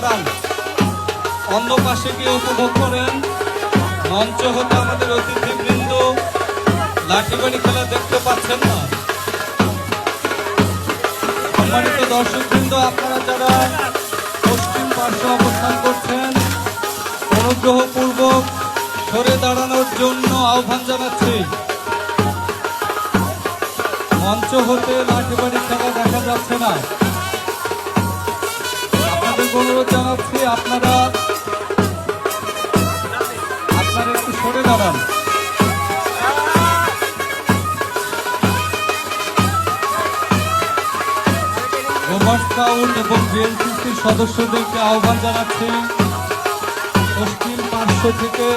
তাকান, অন্য পাশে গিয়ে উপভোগ করেন। মঞ্চ হতে আমাদের অতিথিবৃন্দ লাঠিবাড়ি খেলা দেখতে পাচ্ছেন না। সম্মানিত দর্শকবৃন্দ, আপনারা যারা পশ্চিম পার্শ্বে অবস্থান করছেন, অনুগ্রহপূর্বক সরে দাঁড়ানোর জন্য আহ্বান জানাচ্ছি। মঞ্চ হতে লাঠিবাড়ি খেলা দেখা যাচ্ছে না। আপনাদের অনুরোধ জানাচ্ছি, আপনারা একটু সরে দাঁড়ান। রোমার স্কাউট এবং বিএনসিসির সদস্যদেরকে আহ্বান জানাচ্ছি পশ্চিম পার্শ্ব থেকে